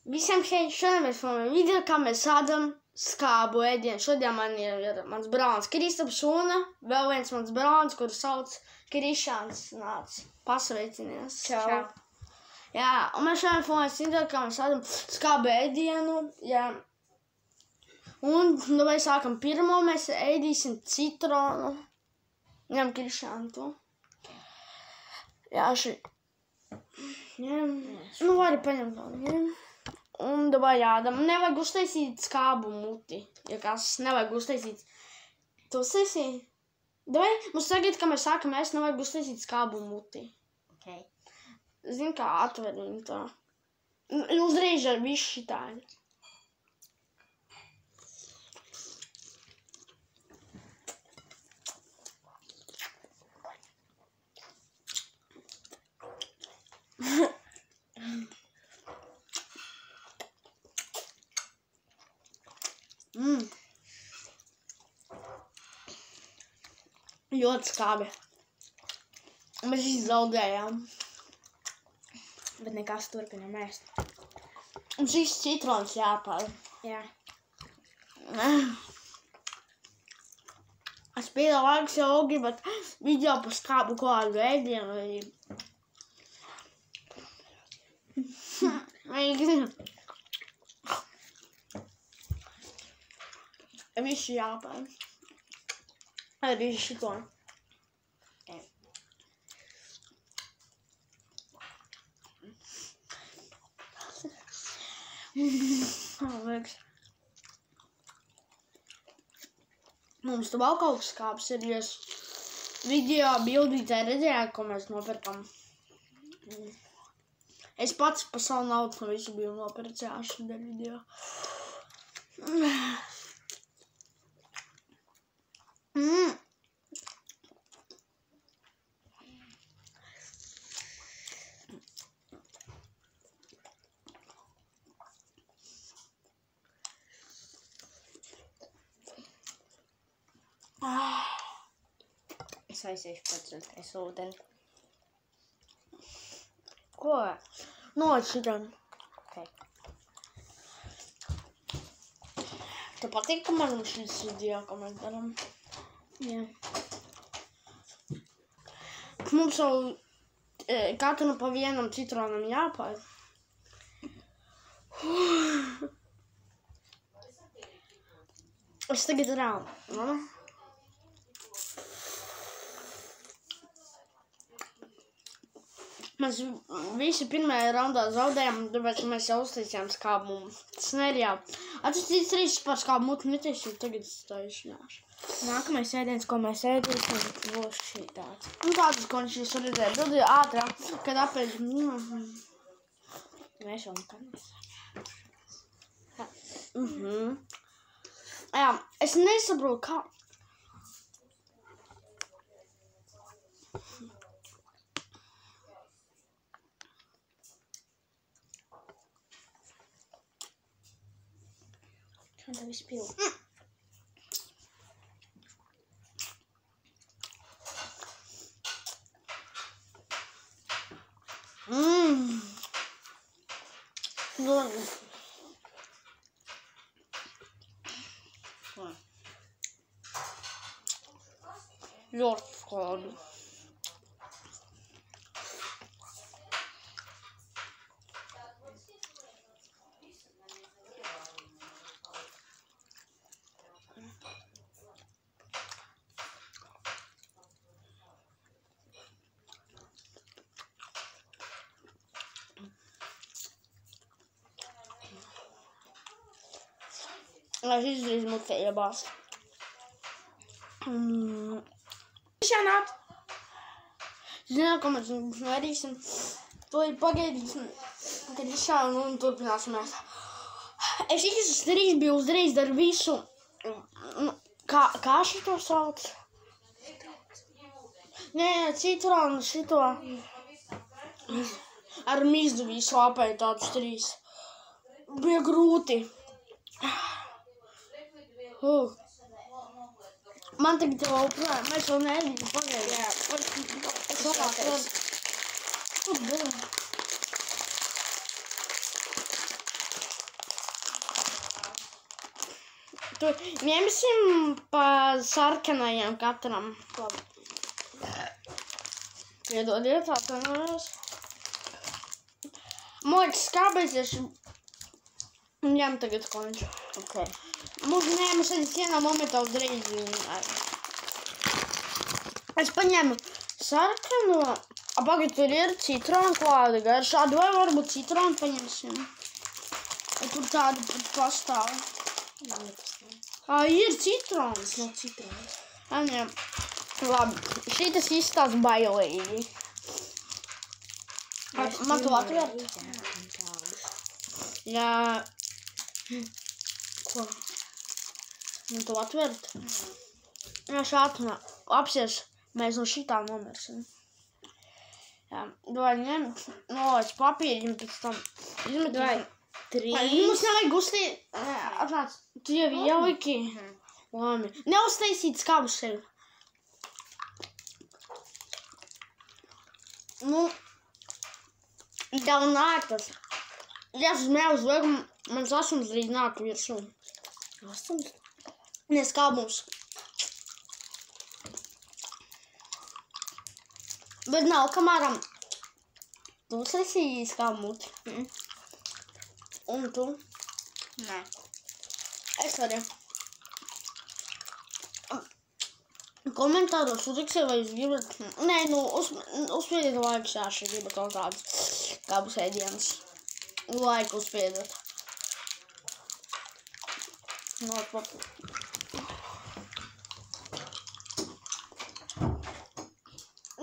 Visiem šeit šodien mēs filmējam video, kā mēs ēdam skābu ēdienu. Šodien man ir mans brālis Kristaps un vēl viens mans brālis, kuru sauc Krišāns. Nāc, pasveicinies. Čau. Jā, un mēs šodien filmējam video, kā mēs ēdam skābu ēdienu. Jā. Un nu mēs sākam pirmo, mēs ēdīsim citronu. Ņem Krišānu to. Jā, šī. Ņem. Nu, vari paņemt to. Ņem. Un davai jādam. Nevajag uztaisīt skābu muti. Ja kas nevajag uztaisīt. Tu uztaisī? Davai, mums tagad, kad mēs sākam ēst, nevajag uztaisīt skābu muti. Okay. Zini, kā atver viņu tā. Uzreiz ar visu šitādi. Ļoti skābi. Mēs izzaudējām. Bet nekas turpinam ēst. Un šis citrons jāpār. Jā. Es piedāvāju jau gribat video par skābu kādu ēdienu. Visu jāpār. Arī šito. Mums tu vēl kaut kas skābs ir, ja video bildītē redzējāt, ko mēs nopirkam. Es pats pa savu naudu no visu biju nopircējās šodien video. Es aiziešu pats ūdeni. Ko? Nolic šitam. Okay. Tev patīk, ka man šis video, ko mēs daram? Jā. Mums jau katru pa vienam citronam jāpār. Es tagad rāmu. Mēs visi pirmajā raundā zaudējām, tāpēc mēs jau uztaisījām skābu. Tas nerijā. Tas trīs par skābu muti netaisīju, tagad es taisināšu. Nākamais ēdiens, ko mēs ēdīsim, būs šī tāds. Un tādas, ko viņš jūs redzēja, tad ir ātrāk, kad apēd. Mēs vēl nekad. Jā, es nesaprotu, kā. Kā tā viss pilda? Ļoti skābi. Es izdarīju mutē iebāzt. Šanāt! Zināt, ko mēs darīsim? To ir pagaidīsim, kad izšāvu un turpināsim ēst. Es izdarīju biju uzreiz dar visu. Kā šito sauc? Nē, citronu šito. Ar mizdu visu apēju tādus trīs. Bija grūti. Man tagad jau plēm, mēs vēl neēdīsim pagaidīt. Jā, es labāk. Tu ņemsim pa sarkanajiem katram. Piedodiet, atvainojos. Moķis skābēsies. Ņem tagad konču. Ok. Mums vienā momentā uzreiz. Es paņēmu sarkano. Pagaid, tur ir citrona klāda garšādi, vai varbūt citronu paņemsim. Vai tur tāda pastāv? Ir citrons. Nav citrons. Nē. Labi, šitas izstās bailīgi. Man tu atvērt? Jā. Ko? Man tu atvērt? Jā, šādi apsies. Mēs no šitā nomirsim. Jā, dod ņem, nolaic papīriņu, pēc tam izmet. Dod 3. Mums nevajag uzstīt. Atnāc, tu jau ieliki. Labi. Neuztaisīt skābu sevi. Nu, tev nāk tas. Ja es uzmēju uz liekumu, mans asums drīz nāk virsū. Asums? Ne skābums. Bet nav, kamēram tu sasīji skābu muti. Un tu? Nē. Es arī. Komentāros uzraksiet, vai jūs gribat. Nē, nu, uzspiediet laiku šāši, gribat kaut kādas skābus ēdienas. Laiku uzspiediet.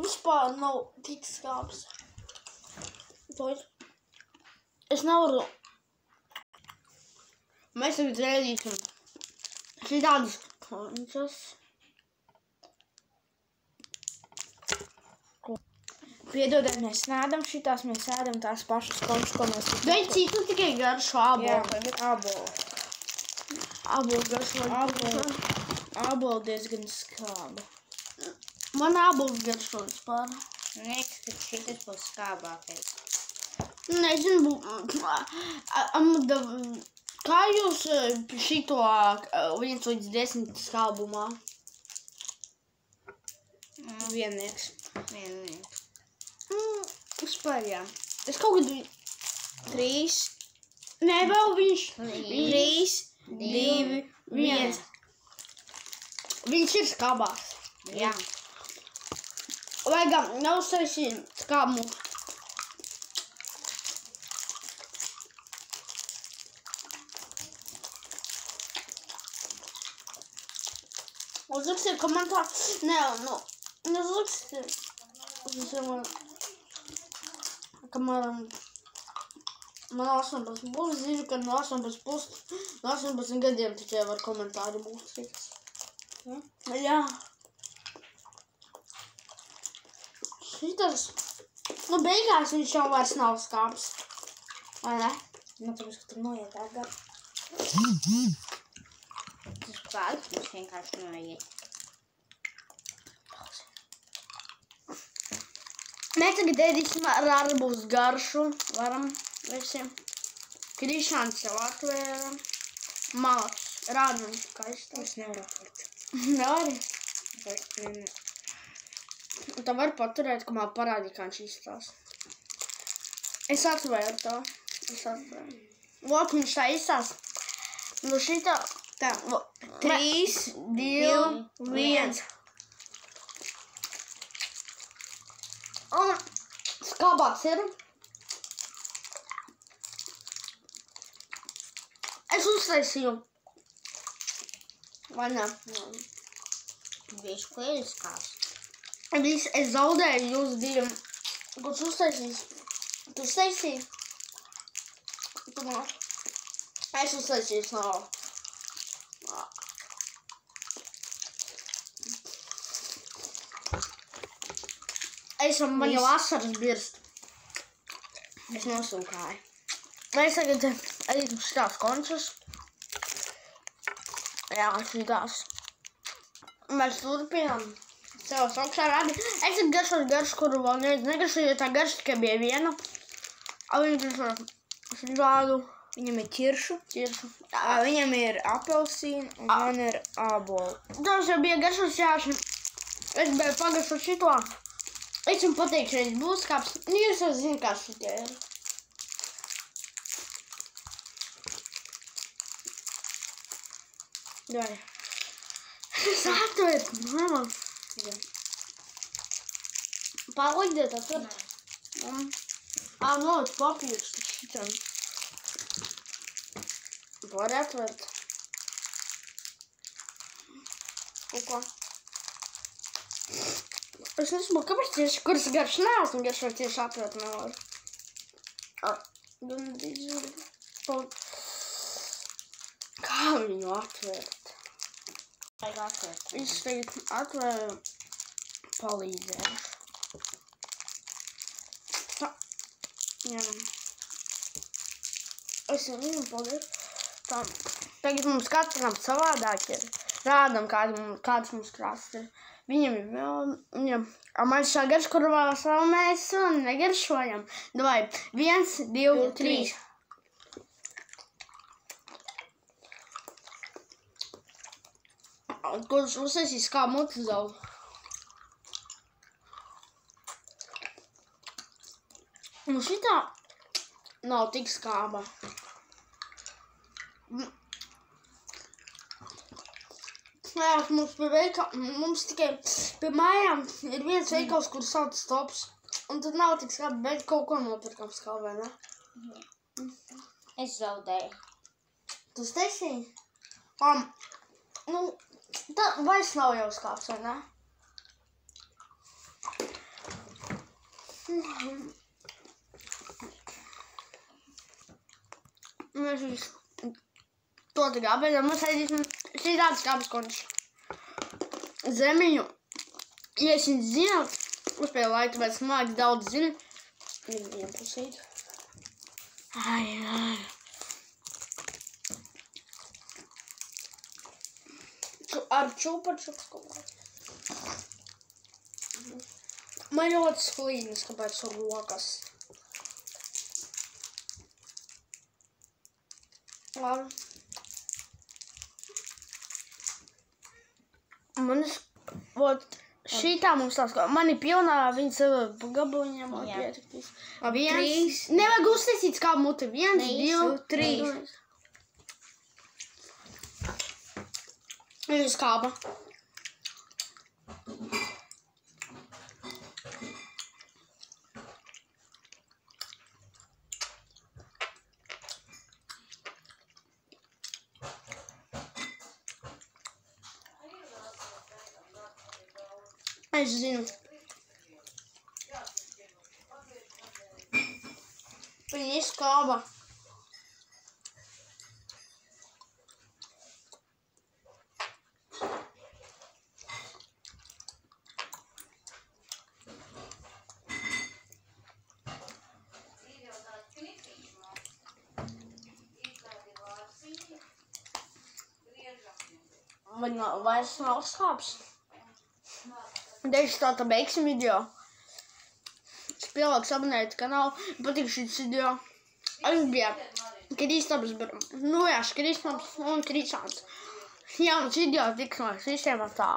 Vispār nav tik skābs. Es nevaru. Mēs tagad rēdīsim šitādas končas. Piedodiet, mēs nēdam šitās, mēs ēdam tās pašas končas, ko mēs... Beidz citu tikai garšu ābolu. Jā, tagad ābolu. Ābolu garšu. Ābolu diezgan skāba. Man ābols garšo vispār. Liekas, ka šitas būs skābākais. Nezinu, kā jūs šito 1 līdz 10 skābumā? Viennieks. Vispār, jā. Es kaut kad... 3. Nē, vēl viņš... 3, 2, 1. Viņš ir skābās. Jā. Vajag neuztaisīt skābumu. Uzrakstiet komentāru. Nē, nu, uzrakstiet. Kamēr man 18 būs, zinu, ka no 18 gadiem tikai var komentāri būt citas. Jā. Šitas, nu beigās viņš jau vairs nav skābs. Vai ne? Nu, tāpēc, ka tur noiet tā gar. Tas pats mums vienkārši noiet. Mēs tagad ēdīsim ar arbūzu garšu. Varam visiem. Krišāns jau atvēra. Malacis. Rāda mums kā izstāst. Es nevaru apvert. Nevari? Nē. Un tā var paturēt, ka man parādīja, kā viņš izstāst. Es atvēru to. Lūk, viņš tā izstāst. Nu šitā. Tā. 3, 2, 1. Un skābāks ir. Es uztaisīju. Vai ne? Viņš klieniskās. Es zaudēju jūs diviem. Kurš uztaisīs? Tu uztaisīji? Tu man. Es uztaisīju nav. Man jau asaras birst. Es nosūkāju. Mēs tagad ēdīsim šitās končas. Jā, šitās. Mēs turpinām. Sev sokšā rādi. Es tagad garšu, kuru vēl negaršu, jo tā garša tikai bija viena. Viņi garšo šādu. Viņam ir ķiršu. Viņam ir apelsīna un man ir ābolu. Tas jau bija garšos jāši. Es biju pagaršot šito. Es jums pateikšu, reiz būs kāps. Jūs jau zinu, kā šitie ir. Dai. Es atvērt, mamma. Palīdziet atvērt. No, papīrs šitam. Var atvērt. Ko? Es nesaprotu, kāpēc tieši, kuras garš neesmu garš, vai tieši atvērt nevar. Kā viņu atvērt? Vajag atvērt. Es tagad atvēru, palīdzēšu. Jā. Es viņu palīdzu. Tā. Tagad mums katram savādāk ir. Rādam, kāds mums krasts ir. Viņam ir vēl, man šā garškurvā savu mēs negaršojam. Davai, 1, 2, 3. Kurš uzsēsīs kā mutu zavu. Un šitā nav tik skāba. Jā, mums tikai pie mājām ir viens veikals, kur sauc Stops. Un tad nav tik skābi, bet kaut ko nopirkam skābi, vai ne? Es zaudēju. Tu steisīji? Tā vairs nav jau skābs, vai ne? Mēs visu to tā kā apēdām, mums aizīsim šī tāds kāpes končs. Zemiņu, ja es viņu zinu, uzpēju laiku, tāpēc māki daudz zinu. Viņam pusīt. Ai. Ar čupačups kaut kā. Man ļoti slīdnis, kāpēc ar rokas. Labi. Šitā mums tās kā, man ir pilnā, viņas gabuļņiem pietiktīs. 1, nevajag uztaisīt kā muti. 1, 2, 3. Viņa skāba. Es zinu. Viņa izskāba. Viņa vairs nav skāps. Dēļ tā beigsim video. Es pielāks abonēt kanālu. Patīk šis video. Es bija Kristaps, Kristaps un Krišāns. Jauns video tiks no visiem atā.